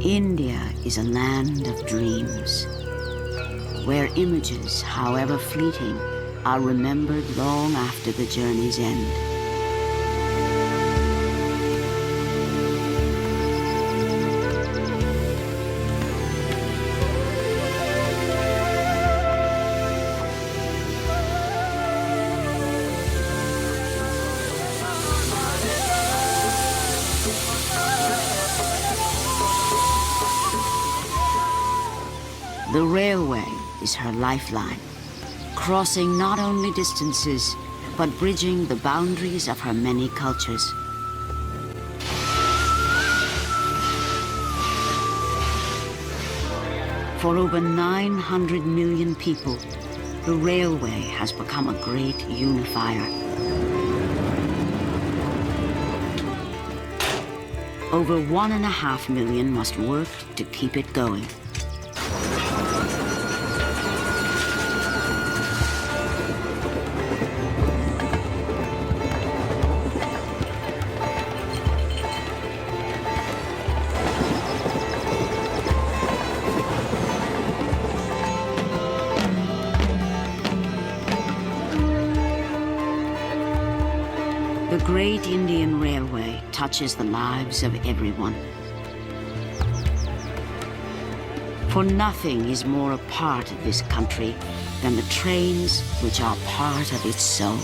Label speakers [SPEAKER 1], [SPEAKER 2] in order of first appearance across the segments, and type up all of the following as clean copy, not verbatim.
[SPEAKER 1] India is a land of dreams, where images, however fleeting, are remembered long after the journey's end. The railway is her lifeline, crossing not only distances, but bridging the boundaries of her many cultures. For over 900 million people, the railway has become a great unifier. Over 1.5 million must work to keep it going. The Great Indian Railway touches the lives of everyone. For nothing is more a part of this country than the trains which are part of its soul.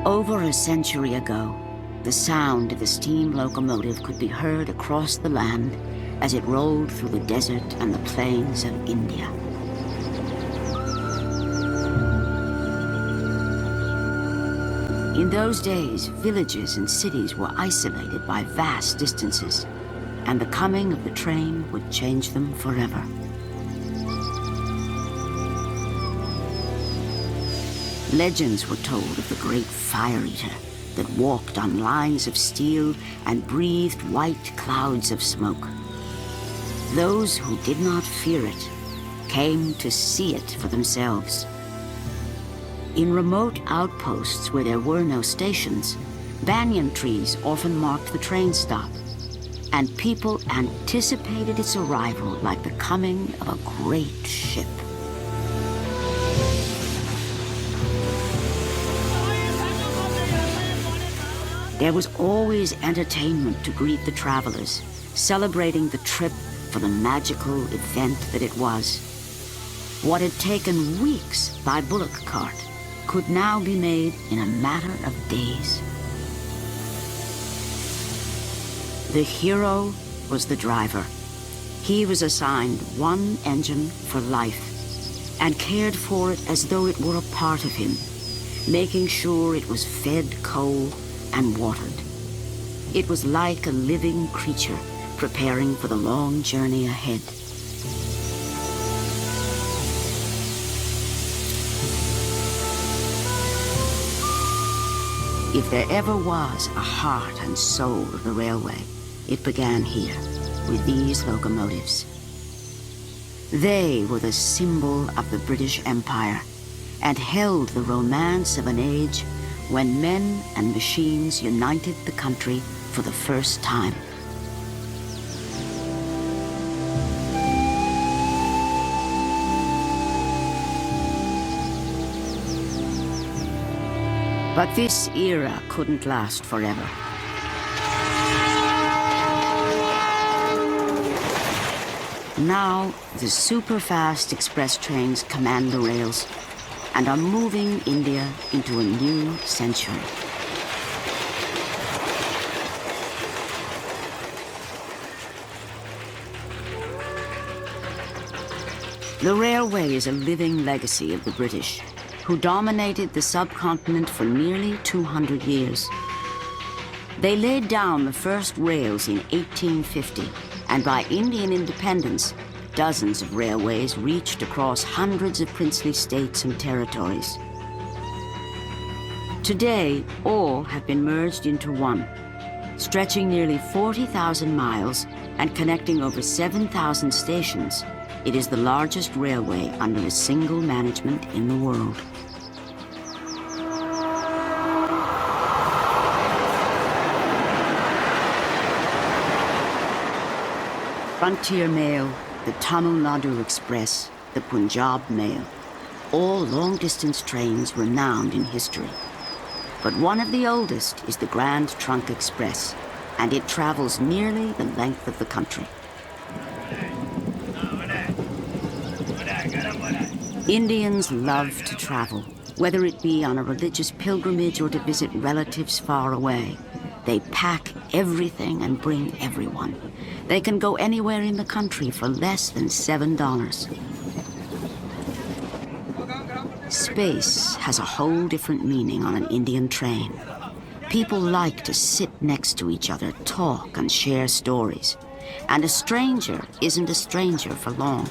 [SPEAKER 1] Over a century ago, the sound of the steam locomotive could be heard across the land as it rolled through the desert and the plains of India. In those days, villages and cities were isolated by vast distances, and the coming of the train would change them forever. Legends were told of the great fire eater that walked on lines of steel and breathed white clouds of smoke. Those who did not fear it came to see it for themselves. In remote outposts where there were no stations, banyan trees often marked the train stop, and people anticipated its arrival like the coming of a great ship. There was always entertainment to greet the travelers, celebrating the trip for the magical event that it was. What had taken weeks by bullock cart could now be made in a matter of days. The hero was the driver. He was assigned one engine for life and cared for it as though it were a part of him, making sure it was fed coal and watered. It was like a living creature preparing for the long journey ahead. If there ever was a heart and soul of the railway, it began here, with these locomotives. They were the symbol of the British Empire and held the romance of an age when men and machines united the country for the first time. But this era couldn't last forever. Now, the super-fast express trains command the rails and are moving India into a new century. The railway is a living legacy of the British, who dominated the subcontinent for nearly 200 years. They laid down the first rails in 1850, and by Indian independence, dozens of railways reached across hundreds of princely states and territories. Today, all have been merged into one, stretching nearly 40,000 miles and connecting over 7,000 stations. It is the largest railway under a single management in the world. Frontier Mail, the Tamil Nadu Express, the Punjab Mail, all long-distance trains renowned in history. But one of the oldest is the Grand Trunk Express, and it travels nearly the length of the country. Indians love to travel, whether it be on a religious pilgrimage or to visit relatives far away. They pack everything and bring everyone. They can go anywhere in the country for less than $7. Space has a whole different meaning on an Indian train. People like to sit next to each other, talk and share stories. And a stranger isn't a stranger for long.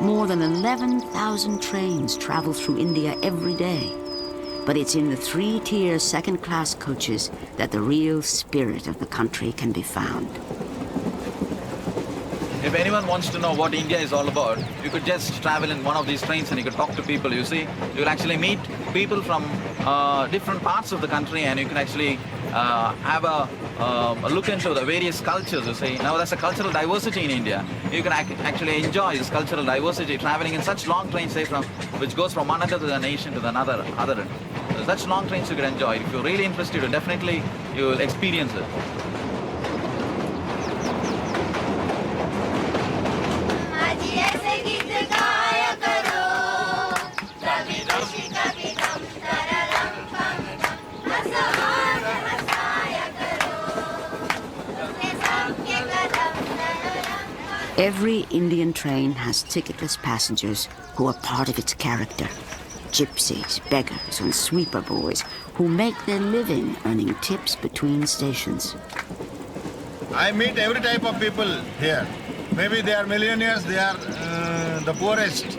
[SPEAKER 1] More than 11,000 trains travel through India every day. But it's in the three-tier second-class coaches that the real spirit of the country can be found.
[SPEAKER 2] If anyone wants to know what India is all about, you could just travel in one of these trains and you could talk to people. You see, you'll actually meet people from different parts of the country, and you can actually have a look into the various cultures. You see, now there's a cultural diversity in India. You can actually enjoy this cultural diversity traveling in such long trains, say which goes from one end of the nation to the other end. Such long trains you can enjoy. If you're really interested, definitely you will experience it.
[SPEAKER 1] Every Indian train has ticketless passengers who are part of its character. Gypsies, beggars, and sweeper boys who make their living earning tips between stations.
[SPEAKER 3] I meet every type of people here. Maybe they are millionaires, they are the poorest.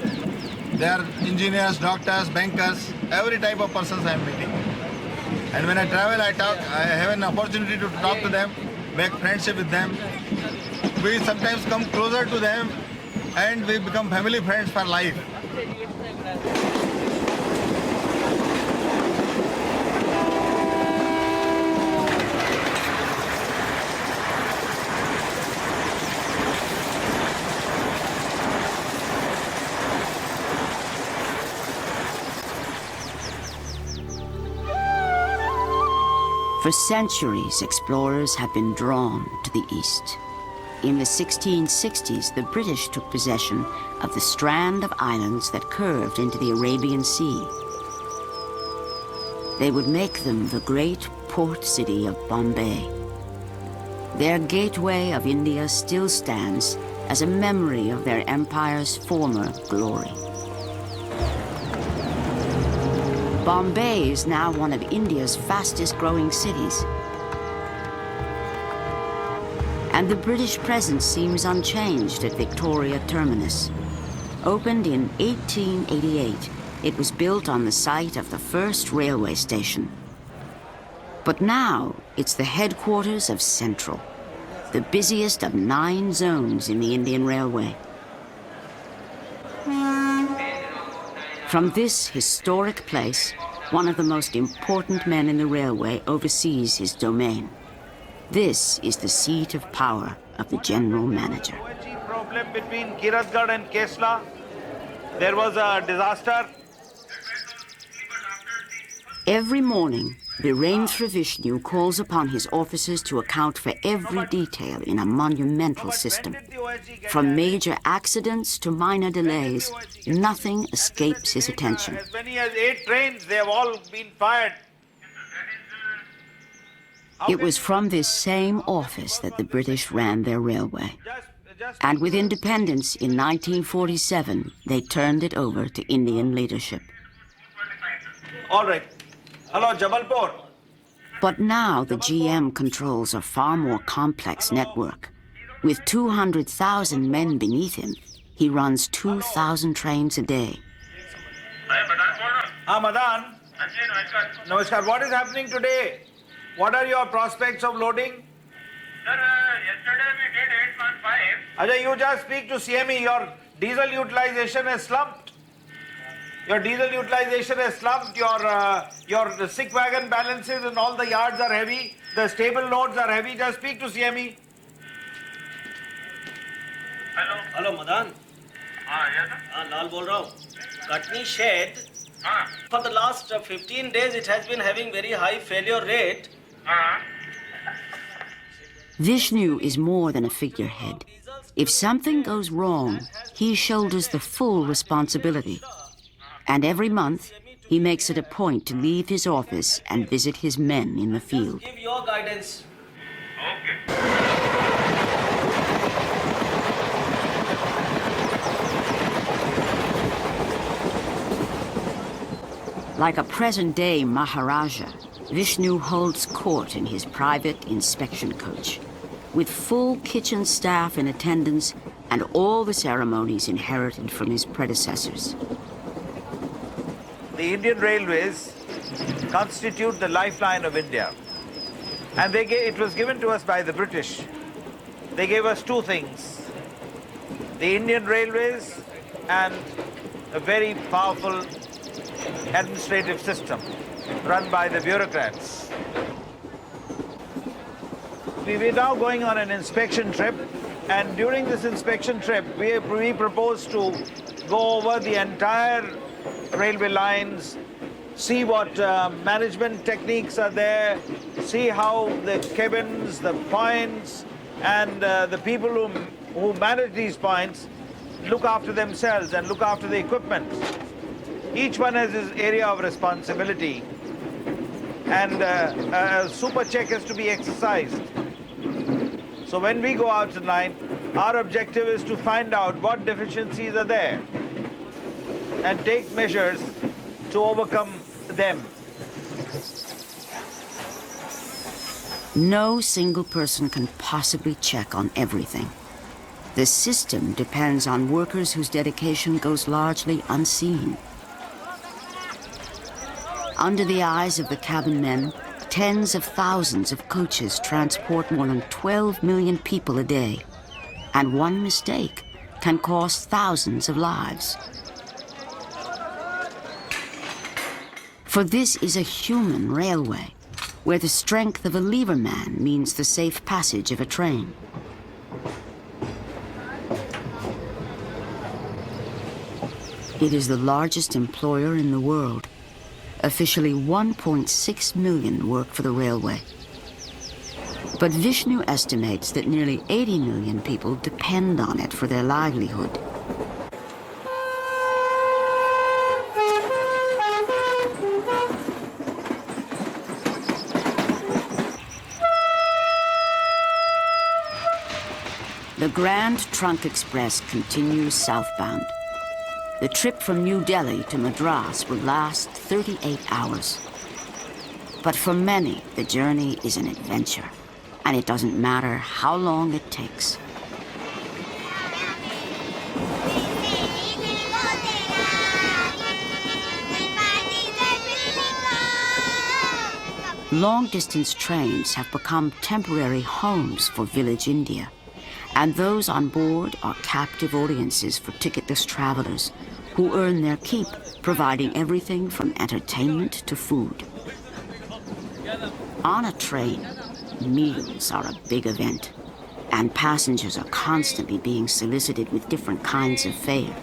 [SPEAKER 3] They are engineers, doctors, bankers, every type of persons I am meeting. And when I travel, I have an opportunity to talk to them, make friendship with them. We sometimes come closer to them and we become family friends for life.
[SPEAKER 1] For centuries, explorers have been drawn to the east. In the 1660s, the British took possession of the strand of islands that curved into the Arabian Sea. They would make them the great port city of Bombay. Their gateway of India still stands as a memory of their empire's former glory. Bombay is now one of India's fastest-growing cities. And the British presence seems unchanged at Victoria Terminus. Opened in 1888, it was built on the site of the first railway station. But now, it's the headquarters of Central, the busiest of 9 zones in the Indian Railway. From this historic place, one of the most important men in the railway oversees his domain. This is the seat of power of the general manager.
[SPEAKER 4] Problem between Kiratgarh and Kesla. There was a disaster.
[SPEAKER 1] Every morning, Birendra Vishnu calls upon his officers to account for every detail in a monumental system. From major accidents to minor delays, nothing escapes his attention.
[SPEAKER 4] As many as 8 trains, they have all been fired.
[SPEAKER 1] It was from this same office that the British ran their railway. And with independence in 1947, they turned it over to Indian leadership.
[SPEAKER 4] All right. Hello, Jabalpur.
[SPEAKER 1] But now the GM controls a far more complex network. With 200,000 men beneath him, he runs 2,000 trains a day.
[SPEAKER 4] Madan. Namaskar. What is happening today? What are your prospects of loading?
[SPEAKER 5] Sir, yesterday we did 8.5.
[SPEAKER 4] Ajay, you just speak to CME. Your diesel utilization has slumped. Your diesel utilization has slumped. Your sick wagon balances in all the yards are heavy. The stable loads are heavy. Just speak to CME.
[SPEAKER 5] Hello.
[SPEAKER 6] Hello Madan
[SPEAKER 5] Yes, sir.
[SPEAKER 6] हाँ लाल बोल रहा हूँ Katni shade
[SPEAKER 5] हाँ.
[SPEAKER 6] for the last 15 days it has been having very high failure rate.
[SPEAKER 5] हाँ.
[SPEAKER 1] Vishnu is more than a figurehead. If something goes wrong, he shoulders the full responsibility. And every month, he makes it a point to leave his office and visit his men in the field.
[SPEAKER 6] Give your guidance.
[SPEAKER 5] Okay.
[SPEAKER 1] Like a present-day Maharaja, Vishnu holds court in his private inspection coach, with full kitchen staff in attendance and all the ceremonies inherited from his predecessors.
[SPEAKER 4] The Indian Railways constitute the lifeline of India. And it was given to us by the British. They gave us two things: the Indian Railways and a very powerful administrative system run by the bureaucrats. We're now going on an inspection trip, and during this inspection trip, we propose to go over the entire railway lines, see what management techniques are there, see how the cabins, the points, and the people who manage these points look after themselves and look after the equipment. Each one has his area of responsibility, and a super check has to be exercised. So when we go out tonight, our objective is to find out what deficiencies are there and take measures to overcome them.
[SPEAKER 1] No single person can possibly check on everything. The system depends on workers whose dedication goes largely unseen. Under the eyes of the cabin men, tens of thousands of coaches transport more than 12 million people a day, and one mistake can cost thousands of lives. For this is a human railway, where the strength of a lever man means the safe passage of a train. It is the largest employer in the world. Officially 1.6 million work for the railway. But Vishnu estimates that nearly 80 million people depend on it for their livelihood. The Grand Trunk Express continues southbound. The trip from New Delhi to Madras will last 38 hours. But for many, the journey is an adventure, and it doesn't matter how long it takes. Long-distance trains have become temporary homes for village India, and those on board are captive audiences for ticketless travelers who earn their keep, providing everything from entertainment to food. On a train, meals are a big event, and passengers are constantly being solicited with different kinds of fare.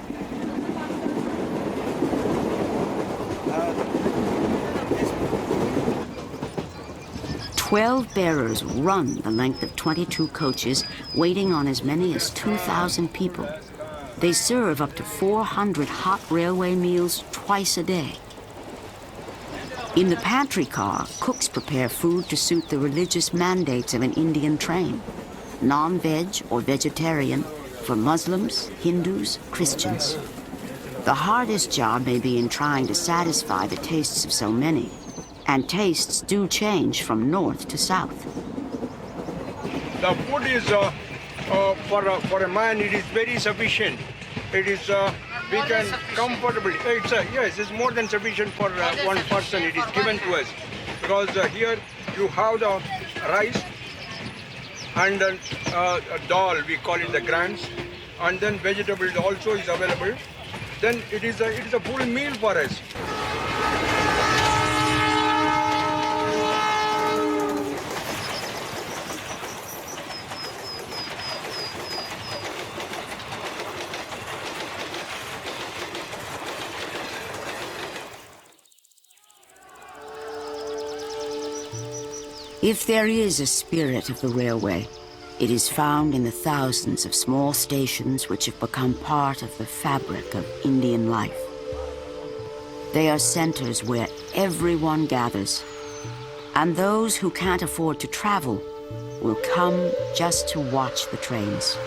[SPEAKER 1] 12 bearers run the length of 22 coaches, waiting on as many as 2,000 people. They serve up to 400 hot railway meals twice a day. In the pantry car, cooks prepare food to suit the religious mandates of an Indian train. Non-veg or vegetarian for Muslims, Hindus, Christians. The hardest job may be in trying to satisfy the tastes of so many, and tastes do change from north to south.
[SPEAKER 7] The food is for a man. It is very sufficient. It is we can comfortably. Yes, it's more than sufficient for one person. It is given to us because here you have the rice and then dal. We call it the grains, and then vegetables also is available. Then it is a full meal for us.
[SPEAKER 1] If there is a spirit of the railway, it is found in the thousands of small stations which have become part of the fabric of Indian life. They are centers where everyone gathers, and those who can't afford to travel will come just to watch the trains.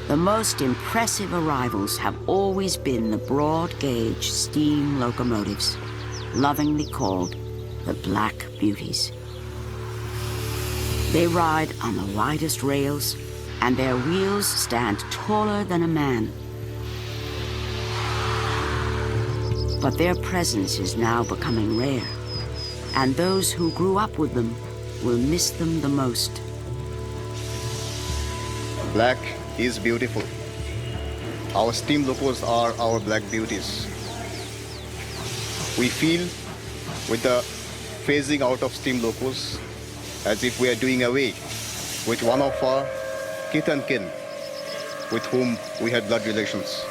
[SPEAKER 1] The most impressive arrivals have always been the broad-gauge steam locomotives, lovingly called the Black Beauties. They ride on the widest rails, and their wheels stand taller than a man. But their presence is now becoming rare, and those who grew up with them will miss them the most.
[SPEAKER 8] Black is beautiful. Our steam locos are our black beauties. We feel with the phasing out of steam locos as if we are doing away with one of our kith and kin with whom we had blood relations.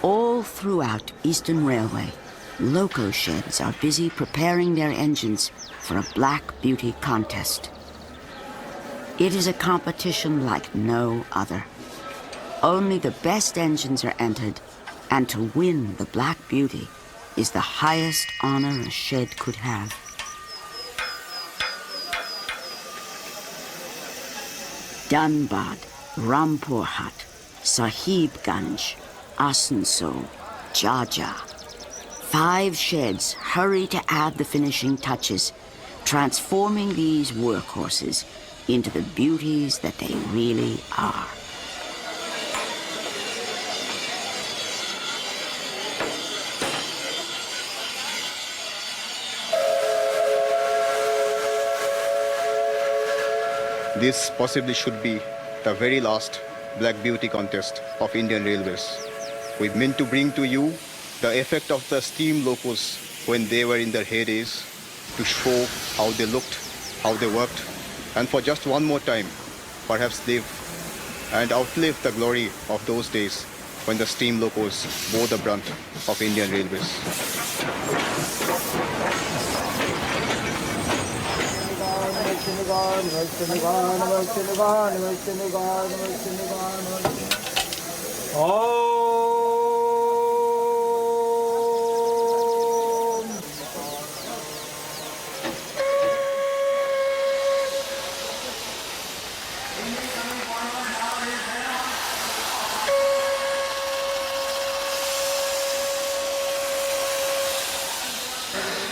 [SPEAKER 1] All throughout Eastern Railway, loco sheds are busy preparing their engines for a Black Beauty contest. It is a competition like no other. Only the best engines are entered, and to win the Black Beauty is the highest honor a shed could have. Dhanbad, Rampurhat, Sahibganj, Asansol, Jhajjar. 5 sheds hurry to add the finishing touches, transforming these workhorses into the beauties that they really are.
[SPEAKER 8] This possibly should be the very last Black Beauty contest of Indian Railways. We meant to bring to you the effect of the steam locos when they were in their heydays, to show how they looked, how they worked, and for just one more time, perhaps live and outlive the glory of those days when the steam locos bore the brunt of Indian Railways.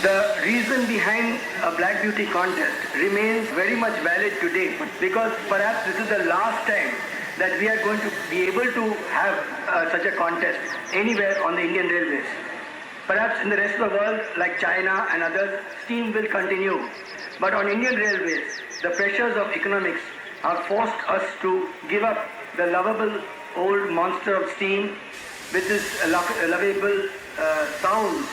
[SPEAKER 9] The reason behind a Black Beauty contest remains very much valid today, because perhaps this is the last time that we are going to be able to have such a contest anywhere on the Indian Railways. Perhaps in the rest of the world, like China and others, steam will continue. But on Indian Railways, the pressures of economics have forced us to give up the lovable old monster of steam with its lovable sounds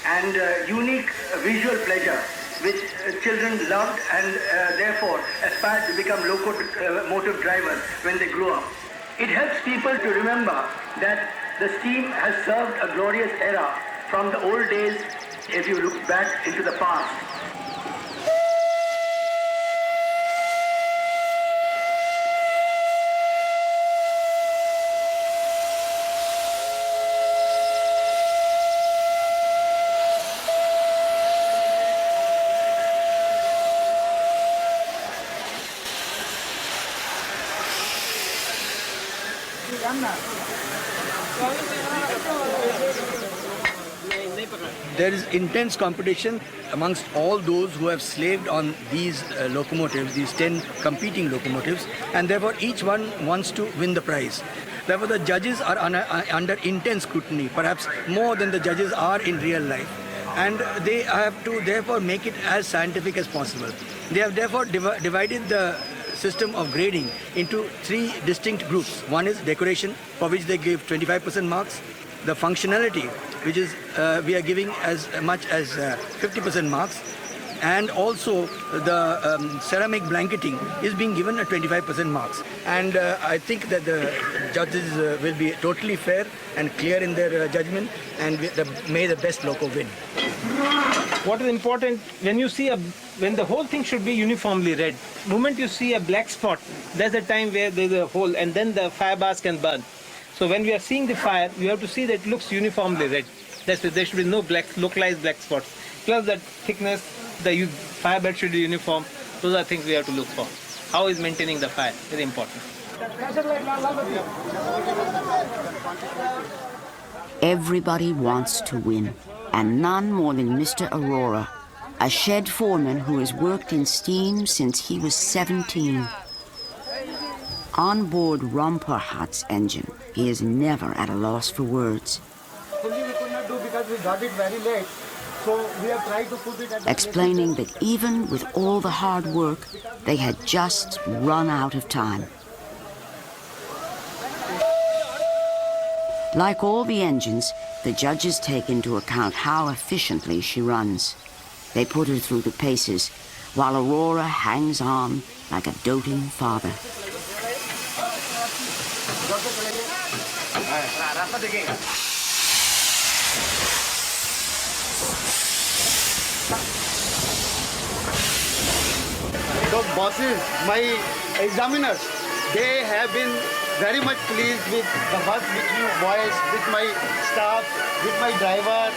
[SPEAKER 9] and unique visual pleasure which children loved and therefore aspired to become locomotive drivers when they grew up. It helps people to remember that the steam has served a glorious era from the old days if you look back into the past.
[SPEAKER 10] There is intense competition amongst all those who have slaved on these locomotives, these 10 competing locomotives, and therefore each one wants to win the prize. Therefore the judges are under intense scrutiny, perhaps more than the judges are in real life. And they have to therefore make it as scientific as possible. They have therefore divided the system of grading into 3 distinct groups. One is decoration, for which they give 25% marks. The functionality, which is we are giving as much as 50% marks, and also the ceramic blanketing is being given at 25% marks. And I think that the judges will be totally fair and clear in their judgment, and may the best loco win.
[SPEAKER 6] What is important, when the whole thing should be uniformly red. The moment you see a black spot, that's the time where there's a hole, and then the fire bars can burn. So when we are seeing the fire, you have to see that it looks uniformly red. That's why there should be no localized black spots. Plus the thickness, the fire bed should be uniform. Those are things we have to look for. How is maintaining the fire? Very important.
[SPEAKER 1] Everybody wants to win, and none more than Mr. Arora, a shed foreman who has worked in steam since he was 17. On board Ramparhat's engine, he is never at a loss for words. Explaining that even with all the hard work, they had just run out of time. Like all the engines, the judges take into account how efficiently she runs. They put her through the paces, while Arora hangs on like a doting father.
[SPEAKER 10] The bosses, my examiners, they have been very much pleased with the work which you boys, with my staff, with my driver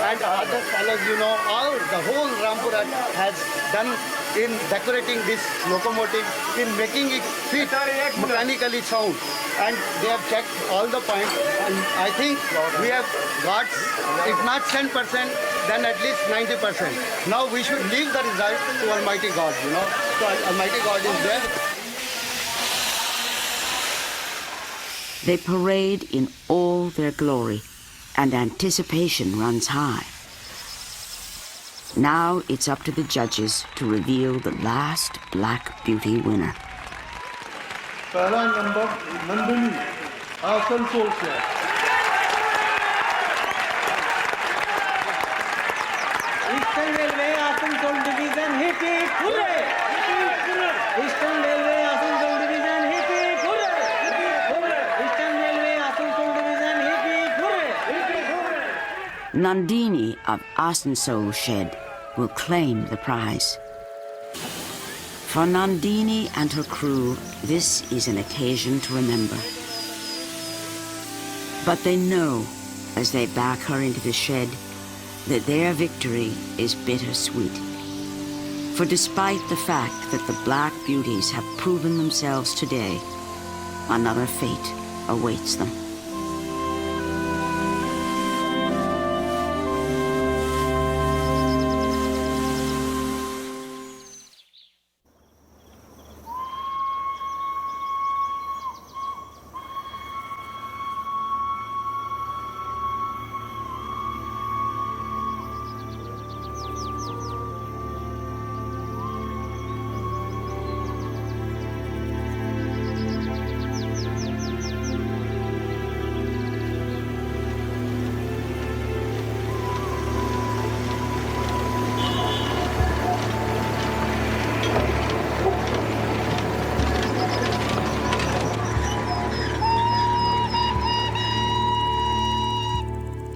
[SPEAKER 10] and other fellows, all the whole Ramparhat has done in decorating this locomotive, in making it fit mechanically sound. And they have checked all the points, and I think we have got, if not 10%, then at least 90%. Now we should leave the result to Almighty God, So Almighty God is there.
[SPEAKER 1] They parade in all their glory, and anticipation runs high. Now it's up to the judges to reveal the last Black Beauty winner.
[SPEAKER 10] पहला number Nandini Asansol से।
[SPEAKER 6] Eastern Railway Asansol Division, hip hip hooray! Eastern Railway Asansol Division, hip hip hooray! Eastern Railway Asansol Division, hip hip hooray!
[SPEAKER 1] Nandini of Asansol Shed will claim the prize. For Nandini and her crew, this is an occasion to remember. But they know, as they back her into the shed, that their victory is bittersweet. For despite the fact that the Black Beauties have proven themselves today, another fate awaits them.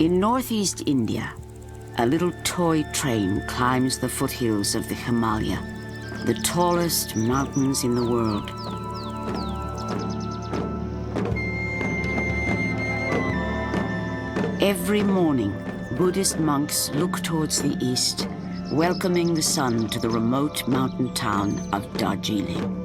[SPEAKER 1] In northeast India, a little toy train climbs the foothills of the Himalaya, the tallest mountains in the world. Every morning, Buddhist monks look towards the east, welcoming the sun to the remote mountain town of Darjeeling.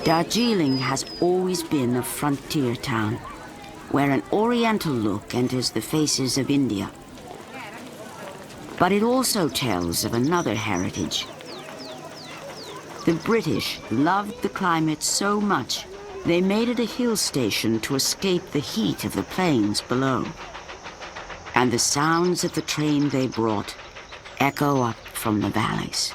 [SPEAKER 1] Darjeeling has always been a frontier town, where an oriental look enters the faces of India. But it also tells of another heritage. The British loved the climate so much, they made it a hill station to escape the heat of the plains below. And the sounds of the train they brought echo up from the valleys.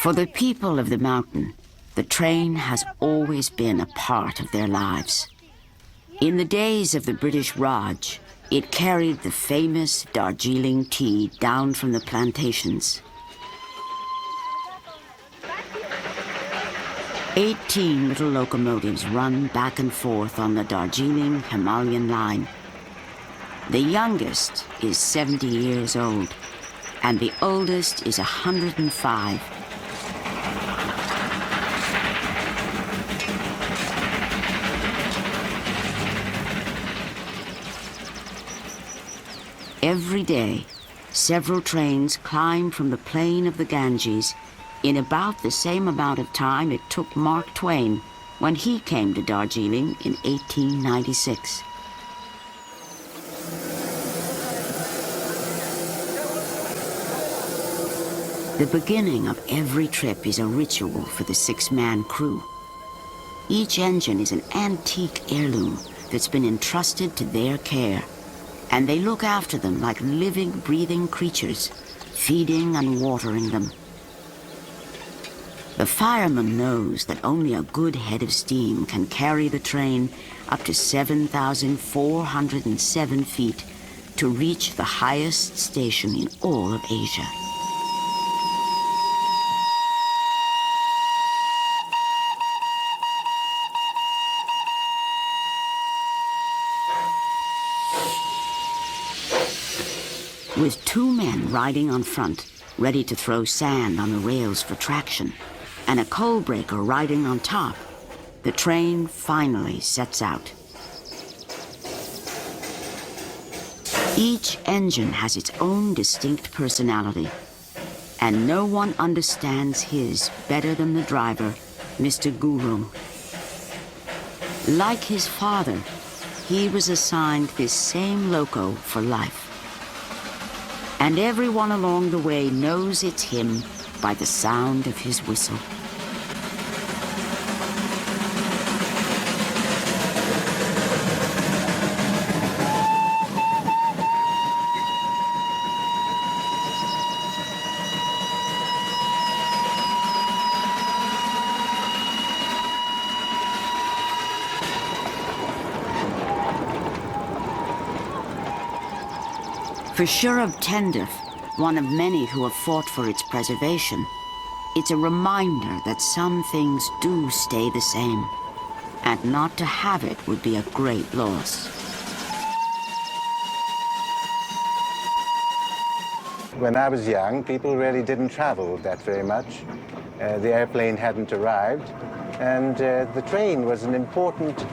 [SPEAKER 1] For the people of the mountain, the train has always been a part of their lives. In the days of the British Raj, it carried the famous Darjeeling tea down from the plantations. 18 little locomotives run back and forth on the Darjeeling Himalayan line. The youngest is 70 years old, and the oldest is 105. Every day, several trains climb from the plain of the Ganges in about the same amount of time it took Mark Twain when he came to Darjeeling in 1896. The beginning of every trip is a ritual for the six-man crew. Each engine is an antique heirloom that's been entrusted to their care, and they look after them like living, breathing creatures, feeding and watering them. The fireman knows that only a good head of steam can carry the train up to 7,407 feet to reach the highest station in all of Asia. With two men riding on front, ready to throw sand on the rails for traction, and a coal breaker riding on top, the train finally sets out. Each engine has its own distinct personality, and no one understands his better than the driver, Mr. Gurung. Like his father, he was assigned this same loco for life. And everyone along the way knows it's him by the sound of his whistle. For Shurab Tendif, one of many who have fought for its preservation, it's a reminder that some things do stay the same, and not to have it would be a great loss.
[SPEAKER 11] When I was young, people really didn't travel that very much. The airplane hadn't arrived, and the train was an important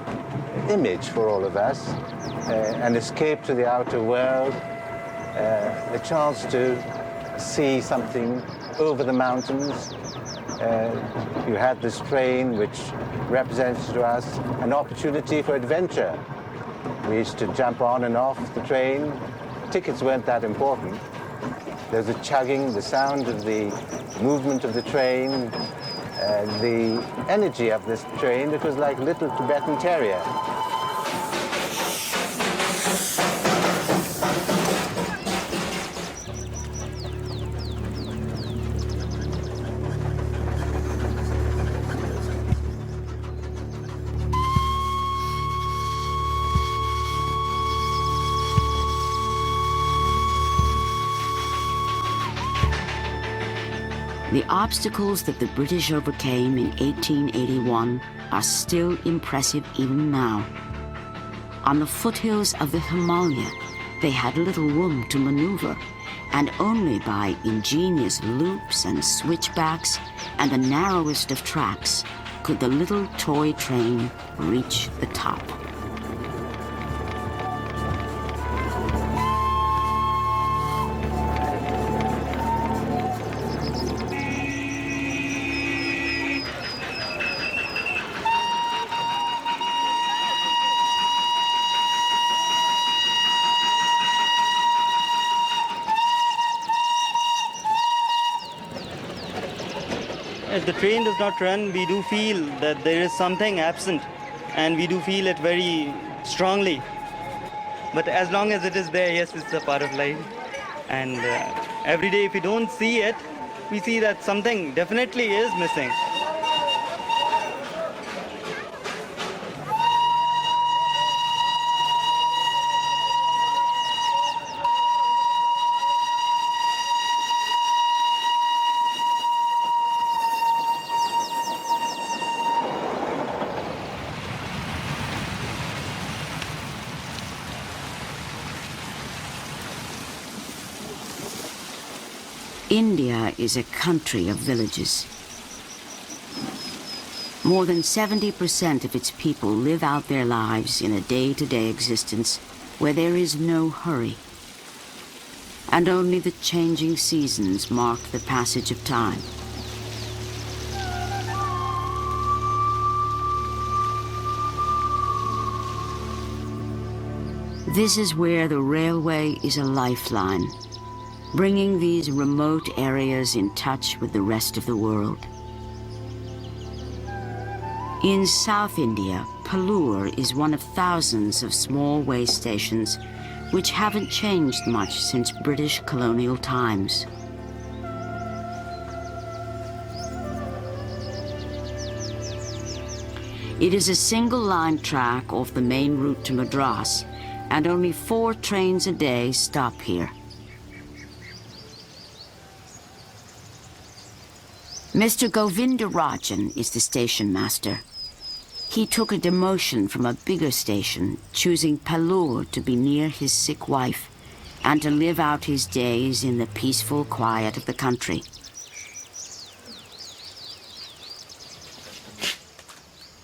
[SPEAKER 11] image for all of us, an escape to the outer world, a chance to see something over the mountains. You had this train which represented to us an opportunity for adventure. We used to jump on and off the train. Tickets weren't that important. There's a chugging, the sound of the movement of the train, the energy of this train. It was like little Tibetan terrier.
[SPEAKER 1] The obstacles that the British overcame in 1881 are still impressive even now. On the foothills of the Himalaya, they had little room to maneuver, and only by ingenious loops and switchbacks and the narrowest of tracks could the little toy train reach the top.
[SPEAKER 12] If the train does not run, we do feel that there is something absent, and we do feel it very strongly. But as long as it is there, yes, it's a part of life. And every day, if we don't see it, we see that something definitely is missing.
[SPEAKER 1] India is a country of villages. More than 70% of its people live out their lives in a day-to-day existence where there is no hurry. And only the changing seasons mark the passage of time. This is where the railway is a lifeline, bringing these remote areas in touch with the rest of the world. In South India, Pallur is one of thousands of small way stations which haven't changed much since British colonial times. It is a single-line track off the main route to Madras, and only 4 trains a day stop here. Mr. Govindarajan is the station master. He took a demotion from a bigger station, choosing Pallur to be near his sick wife and to live out his days in the peaceful quiet of the country.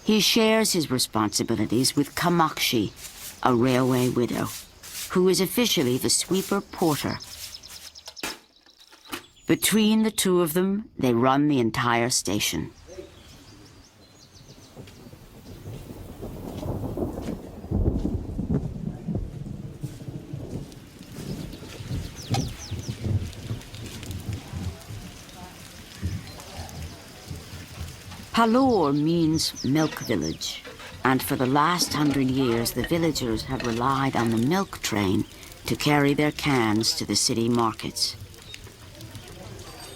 [SPEAKER 1] He shares his responsibilities with Kamakshi, a railway widow, who is officially the sweeper porter. Between the two of them, they run the entire station. Pallur means milk village, and for the last 100 years, the villagers have relied on the milk train to carry their cans to the city markets.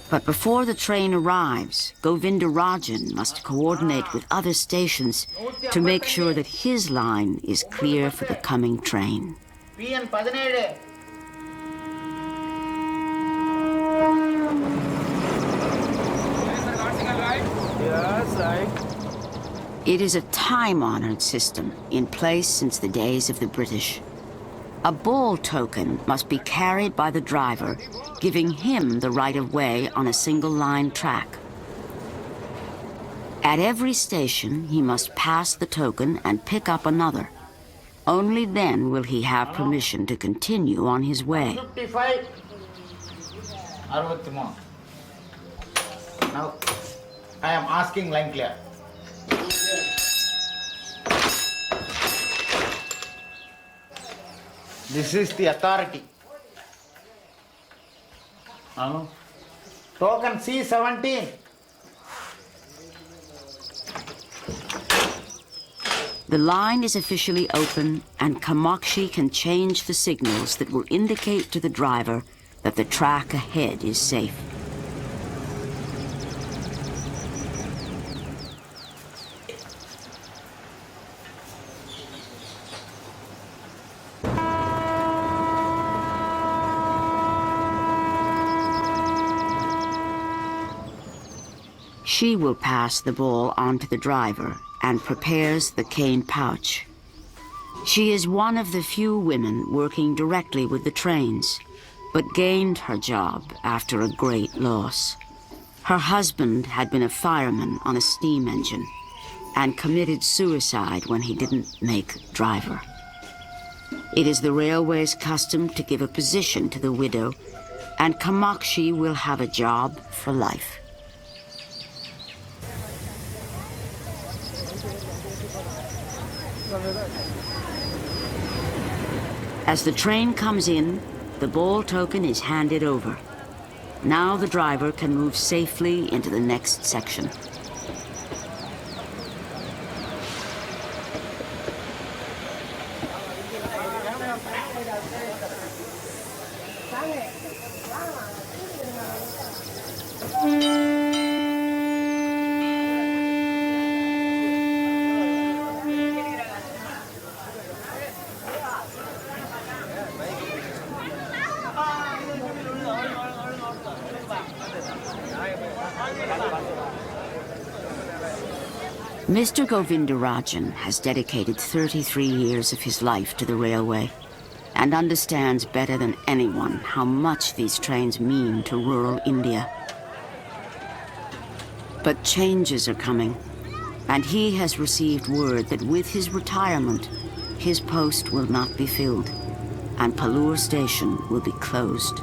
[SPEAKER 1] But before the train arrives, Govindarajan must coordinate with other stations to make sure that his line is clear for the coming train. It is a time-honored system in place since the days of the British. A bull token must be carried by the driver, giving him the right-of-way on a single-line track. At every station, he must pass the token and pick up another. Only then will he have permission to continue on his way.
[SPEAKER 13] 55, 63. Now, I am asking line clear. This is the authority. Token C17.
[SPEAKER 1] The line is officially open, and Kamakshi can change the signals that will indicate to the driver that the track ahead is safe. She will pass the ball on to the driver and prepares the cane pouch. She is one of the few women working directly with the trains, but gained her job after a great loss. Her husband had been a fireman on a steam engine and committed suicide when he didn't make driver. It is the railway's custom to give a position to the widow, and Kamakshi will have a job for life. As the train comes in, the ball token is handed over. Now the driver can move safely into the next section. Mr. Govindarajan has dedicated 33 years of his life to the railway and understands better than anyone how much these trains mean to rural India. But changes are coming, and he has received word that with his retirement, his post will not be filled, and Palur station will be closed.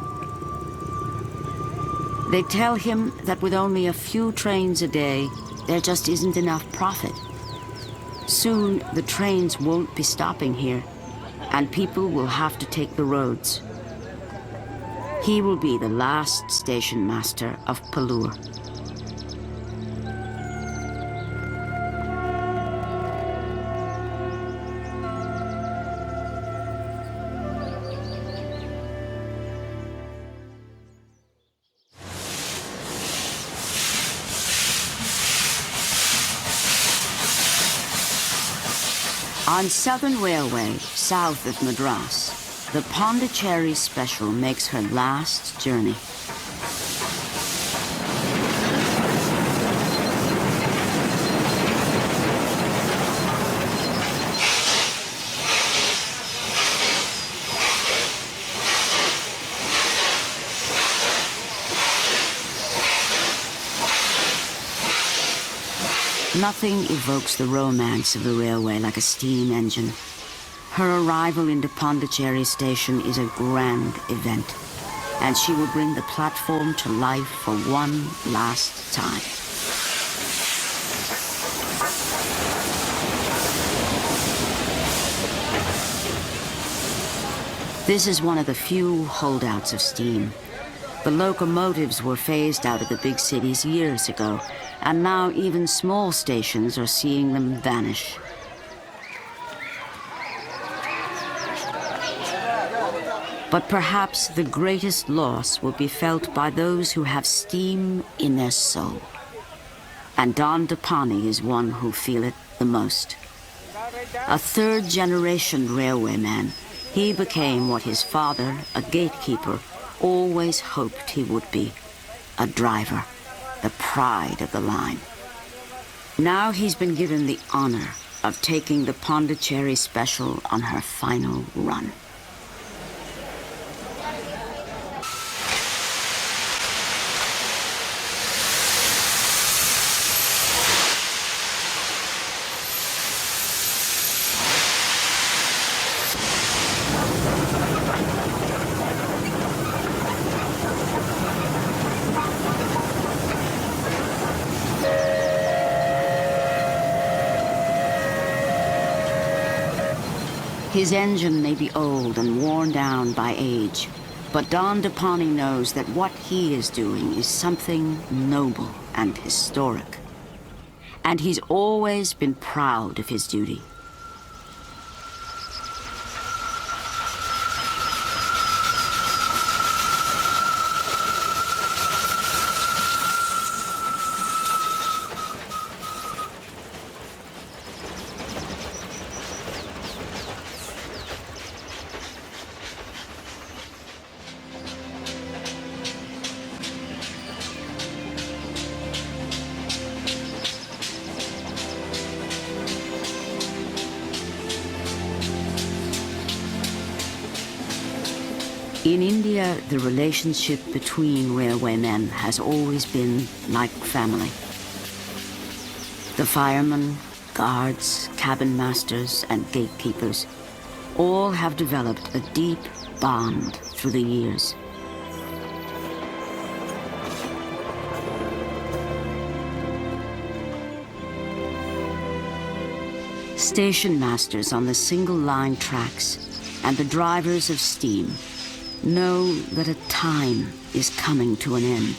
[SPEAKER 1] They tell him that with only a few trains a day, there just isn't enough profit. Soon, the trains won't be stopping here, and people will have to take the roads. He will be the last station master of Palur. On Southern Railway, south of Madras, the Pondicherry Special makes her last journey. Nothing evokes the romance of the railway like a steam engine. Her arrival into Pondicherry Station is a grand event, and she will bring the platform to life for one last time. This is one of the few holdouts of steam. The locomotives were phased out of the big cities years ago, and now even small stations are seeing them vanish. But perhaps the greatest loss will be felt by those who have steam in their soul. And Don Depani is one who feel it the most. A third-generation railwayman, he became what his father, a gatekeeper, always hoped he would be, a driver, the pride of the line. Now he's been given the honor of taking the Pondicherry Special on her final run. His engine may be old and worn down by age, But Don Depani knows that what he is doing is something noble and historic. And he's always been proud of his duty. In India, the relationship between railwaymen has always been like family. The firemen, guards, cabin masters, and gatekeepers all have developed a deep bond through the years. Station masters on the single-line tracks and the drivers of steam know that a time is coming to an end.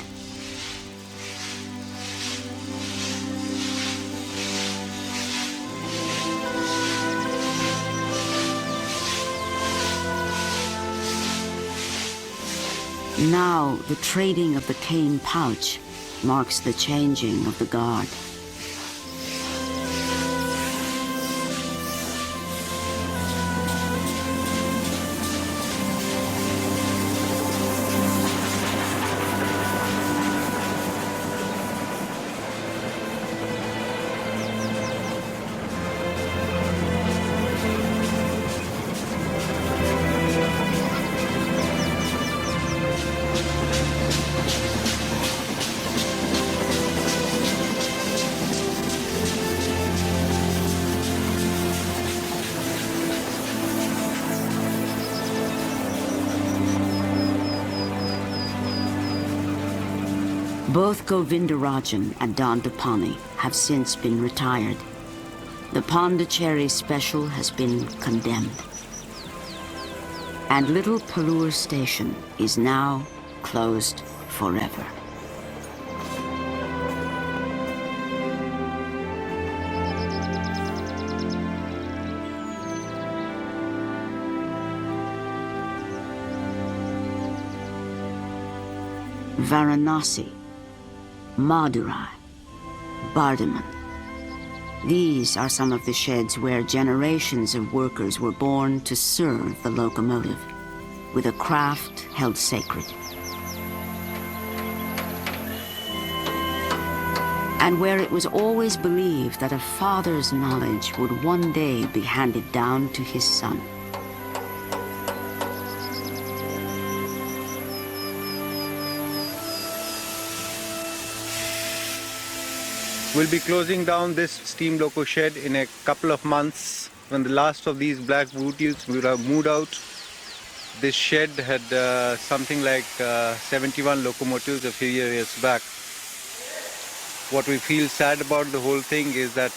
[SPEAKER 1] Now, the trading of the cane pouch marks the changing of the guard. Both Govindarajan and Don Depani have since been retired. The Pondicherry Special has been condemned. And Little Pallur Station is now closed forever. Varanasi, Madurai, Bardhaman. These are some of the sheds where generations of workers were born to serve the locomotive, with a craft held sacred. And where it was always believed that a father's knowledge would one day be handed down to his son.
[SPEAKER 14] We'll be closing down this steam loco shed in a couple of months when the last of these black beauties would have moved out. This shed had something like 71 locomotives a few years back. What we feel sad about the whole thing is that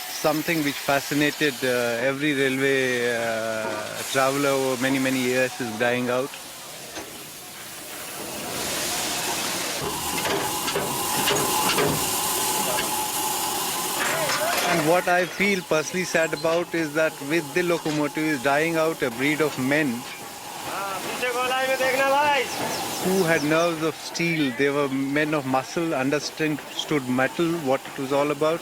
[SPEAKER 14] something which fascinated every railway traveler over many, many years is dying out. And what I feel personally sad about is that with the locomotive dying out, a breed of men who had nerves of steel. They were men of muscle, understood metal, what it was all about.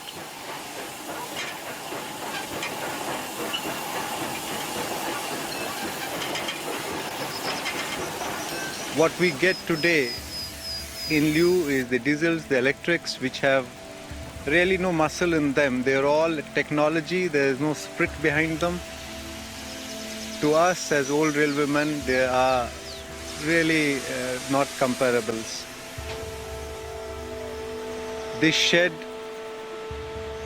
[SPEAKER 14] What we get today in lieu is the diesels, the electrics, which have really no muscle in them. They're all technology, there is no spirit behind them. To us as old railwaymen, they are really not comparables. This shed,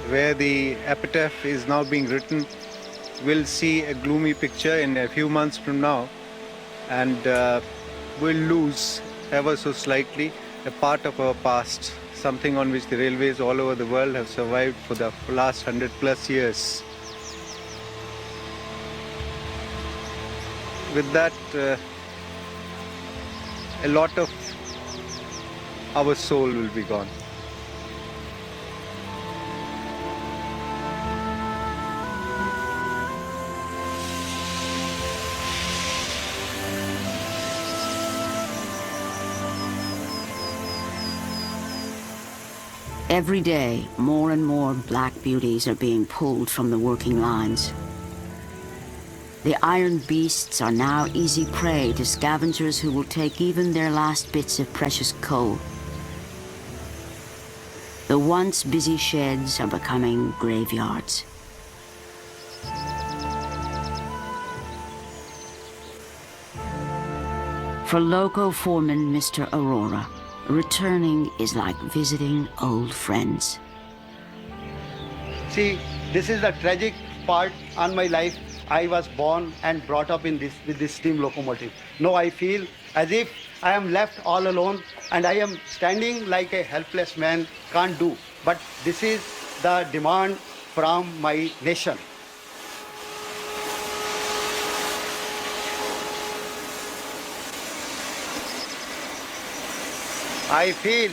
[SPEAKER 14] where the epitaph is now being written, will see a gloomy picture in a few months from now, and will lose ever so slightly a part of our past, something on which the railways all over the world have survived for the last 100+ years. With that, a lot of our soul will be gone.
[SPEAKER 1] Every day, more and more black beauties are being pulled from the working lines. The iron beasts are now easy prey to scavengers who will take even their last bits of precious coal. The once busy sheds are becoming graveyards. For loco foreman Mr. Aurora, returning is like visiting old friends.
[SPEAKER 10] See, this is the tragic part on my life. I was born and brought up in with this steam locomotive. Now I feel as if I am left all alone and I am standing like a helpless man, can't do. But this is the demand from my nation. I feel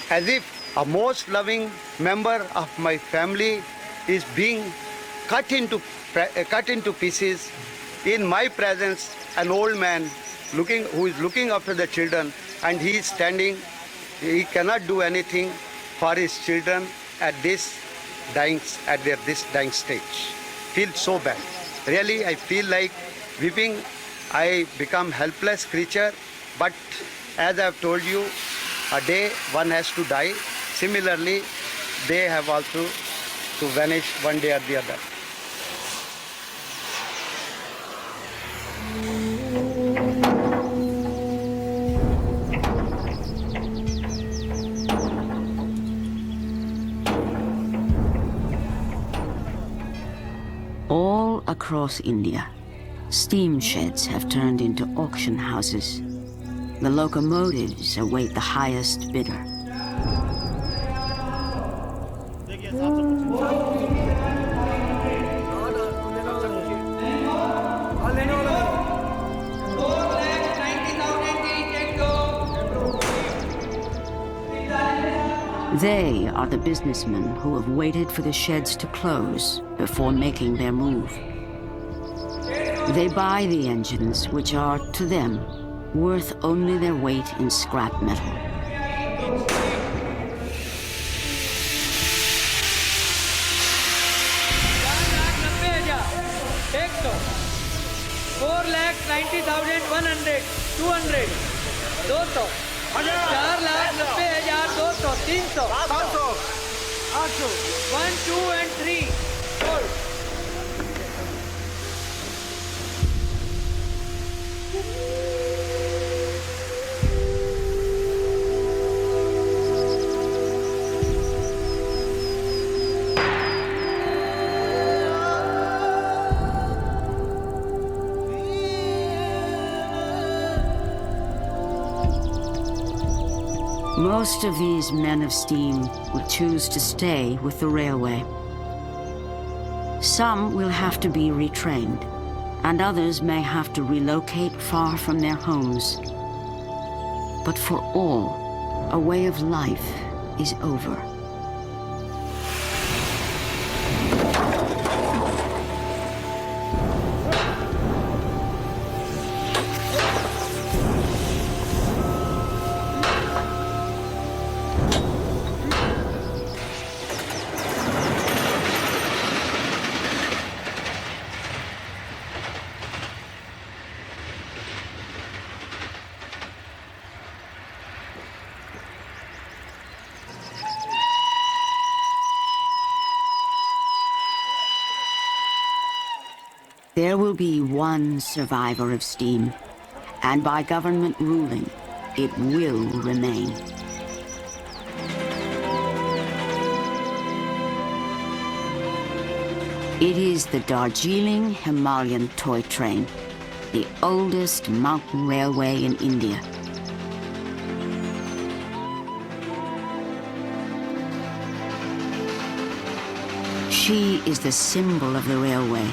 [SPEAKER 10] as if a most loving member of my family is being cut into pieces. In my presence, an old man who is looking after the children, and he is standing. He cannot do anything for his children at this dying stage. Feel so bad. Really, I feel like weeping. I become helpless creature, but as I have told you, a day one has to die. Similarly, they have also to vanish one day or the other.
[SPEAKER 1] All across India, steam sheds have turned into auction houses. The locomotives await the highest bidder. They are the businessmen who have waited for the sheds to close before making their move. They buy the engines, which are, to them, worth only their weight in scrap metal.
[SPEAKER 15] Take so. 4,90,100, 200, 200, 4,90,200, 300, 1, 2 and 3. Sold.
[SPEAKER 1] Most of these men of steam will choose to stay with the railway. Some will have to be retrained, and others may have to relocate far from their homes. But for all, a way of life is over. There will be one survivor of steam, and by government ruling, it will remain. It is the Darjeeling Himalayan toy train, the oldest mountain railway in India. She is the symbol of the railway,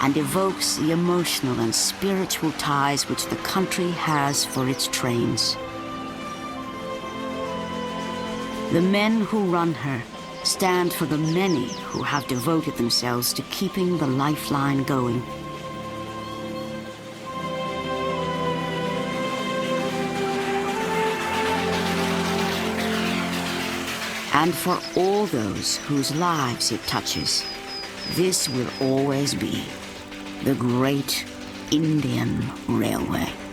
[SPEAKER 1] and evokes the emotional and spiritual ties which the country has for its trains. The men who run her stand for the many who have devoted themselves to keeping the lifeline going. And for all those whose lives it touches, this will always be the Great Indian Railway.